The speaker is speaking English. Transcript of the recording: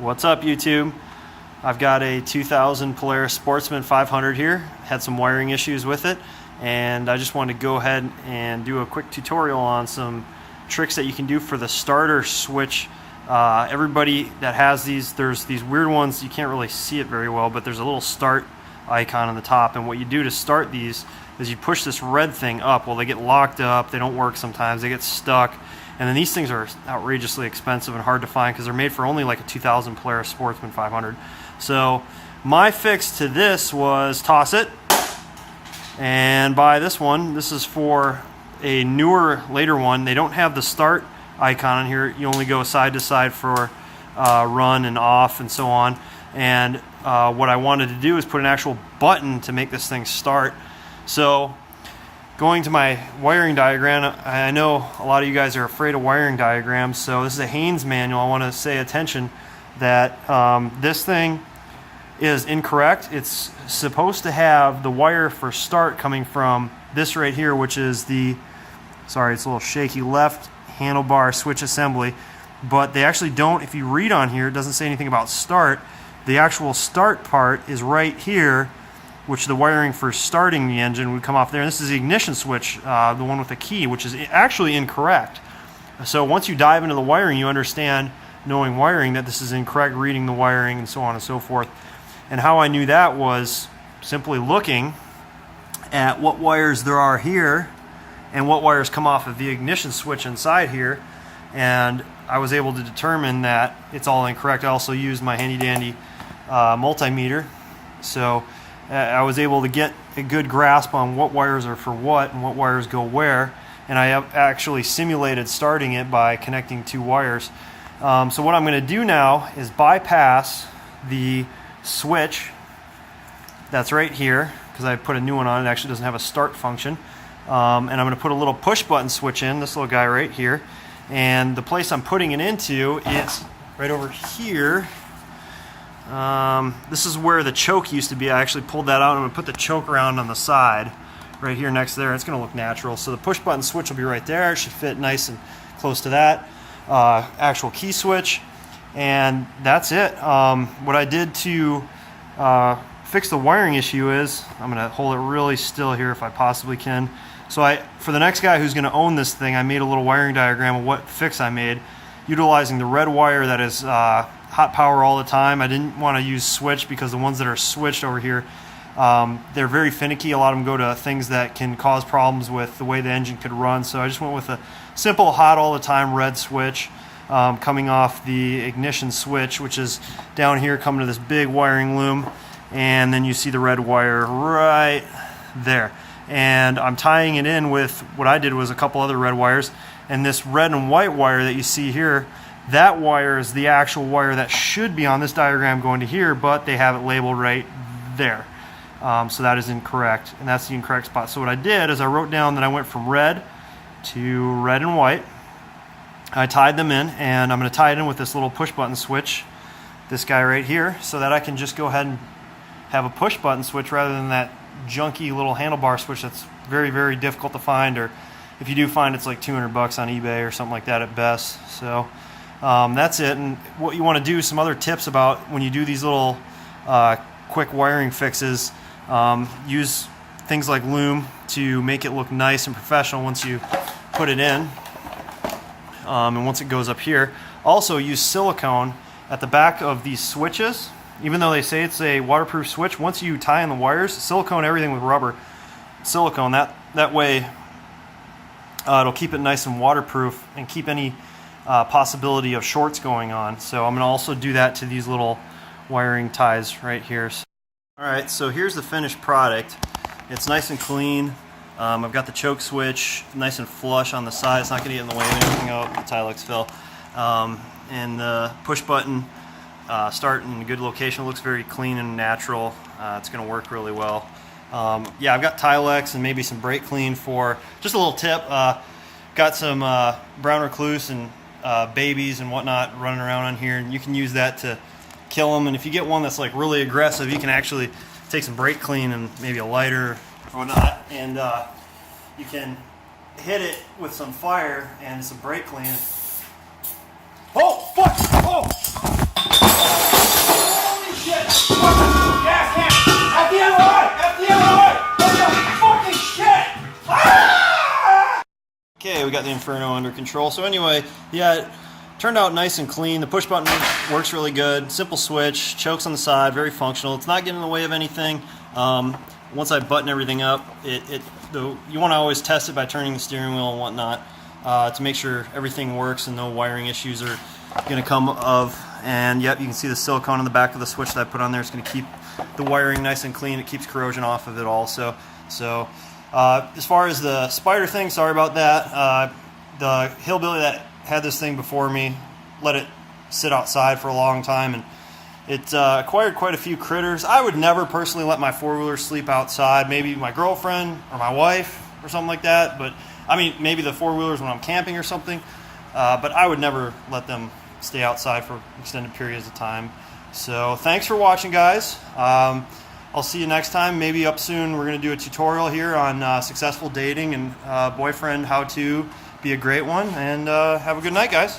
What's up, YouTube? I've got a 2000 Polaris Sportsman 500 here. Had some wiring issues with it, and I just wanted to go ahead and do a quick tutorial on some tricks that you can do for the starter switch. Everybody that has these, there's these weird ones, you can't really see it very well, but there's a little start icon on the top, and what you do to start these is you push this red thing up. Well, they get locked up, they don't work sometimes, they get stuck. And then these things are outrageously expensive and hard to find because they're made for only like a 2000 Polaris Sportsman 500. So my fix to this was toss it and buy this one. This is for a newer, later one. They don't have the start icon on here. You only go side to side for run and off and so on. And what I wanted to do is put an actual button to make this thing start. So going to my wiring diagram, I know a lot of you guys are afraid of wiring diagrams, so this is a Haynes manual. I want to say attention that this thing is incorrect. It's supposed to have the wire for start coming from this right here, which is the, sorry, it's a little shaky, left handlebar switch assembly, but they actually don't. If you read on here, it doesn't say anything about start. The actual start part is right here, which the wiring for starting the engine would come off there. And this is the ignition switch, the one with the key, which is actually incorrect. So once you dive into the wiring, you understand, knowing wiring, that this is incorrect, reading the wiring and so on and so forth. And how I knew that was simply looking at what wires there are here and what wires come off of the ignition switch inside here. And I was able to determine that it's all incorrect. I also used my handy dandy multimeter. So I was able to get a good grasp on what wires are for what and what wires go where, and I have actually simulated starting it by connecting two wires. So what I'm going to do now is bypass the switch that's right here, because I put a new one on. It actually doesn't have a start function, and I'm going to put a little push button switch in, this little guy right here, and the place I'm putting it into is right over here. This is where the choke used to be. I actually pulled that out. I'm going to put the choke around on the side right here next there. It's going to look natural. So the push button switch will be right there. It should fit nice and close to that actual key switch, and that's it. What I did to fix the wiring issue is, I'm going to hold it really still here if I possibly can. So for the next guy who's going to own this thing, I made a little wiring diagram of what fix I made, utilizing the red wire that is hot power all the time. I didn't want to use switch because the ones that are switched over here, they're very finicky. A lot of them go to things that can cause problems with the way the engine could run. So I just went with a simple hot all the time red switch coming off the ignition switch, which is down here coming to this big wiring loom. And then you see the red wire right there. And I'm tying it in with, what I did was a couple other red wires. And this red and white wire that you see here, that wire is the actual wire that should be on this diagram going to here, but they have it labeled right there. So that is incorrect, and that's the incorrect spot. So what I did is I wrote down that I went from red to red and white. I tied them in, and I'm going to tie it in with this little push button switch, this guy right here, so that I can just go ahead and have a push button switch rather than that junky little handlebar switch that's very, very difficult to find, or if you do find, it's like 200 bucks on eBay or something like that at best. So that's it. And what you want to do, some other tips about when you do these little quick wiring fixes, use things like loom to make it look nice and professional once you put it in, and once it goes up here. Also use silicone at the back of these switches. Even though they say it's a waterproof switch, once you tie in the wires, silicone everything with rubber, silicone, that way it'll keep it nice and waterproof and keep any possibility of shorts going on. So I'm going to also do that to these little wiring ties right here. Alright, so here's the finished product. It's nice and clean. I've got the choke switch nice and flush on the side. It's not going to get in the way of anything. Oh, the Tilex fell. And the push button start in a good location. It looks very clean and natural. It's going to work really well. Yeah, I've got Tilex and maybe some brake clean for, just a little tip, got some brown recluse and babies and whatnot running around on here, and you can use that to kill them. And if you get one that's like really aggressive, you can actually take some brake clean and maybe a lighter or whatnot, and you can hit it with some fire and some brake clean. Oh, fuck! Oh! got the Inferno under control. So anyway, yeah, it turned out nice and clean. The push button works really good. Simple switch, chokes on the side, very functional. It's not getting in the way of anything. Once I button everything up, you want to always test it by turning the steering wheel and whatnot to make sure everything works and no wiring issues are going to come of. And yep, you can see the silicone on the back of the switch that I put on there. It's going to keep the wiring nice and clean. It keeps corrosion off of it also. So as far as the spider thing, sorry about that. The hillbilly that had this thing before me let it sit outside for a long time, and it acquired quite a few critters. I would never personally let my four-wheeler sleep outside. Maybe my girlfriend or my wife or something like that. But I mean, maybe the four-wheelers when I'm camping or something. But I would never let them stay outside for extended periods of time. So thanks for watching, guys. I'll see you next time. Maybe up soon we're going to do a tutorial here on successful dating and boyfriend how to be a great one. And have a good night, guys.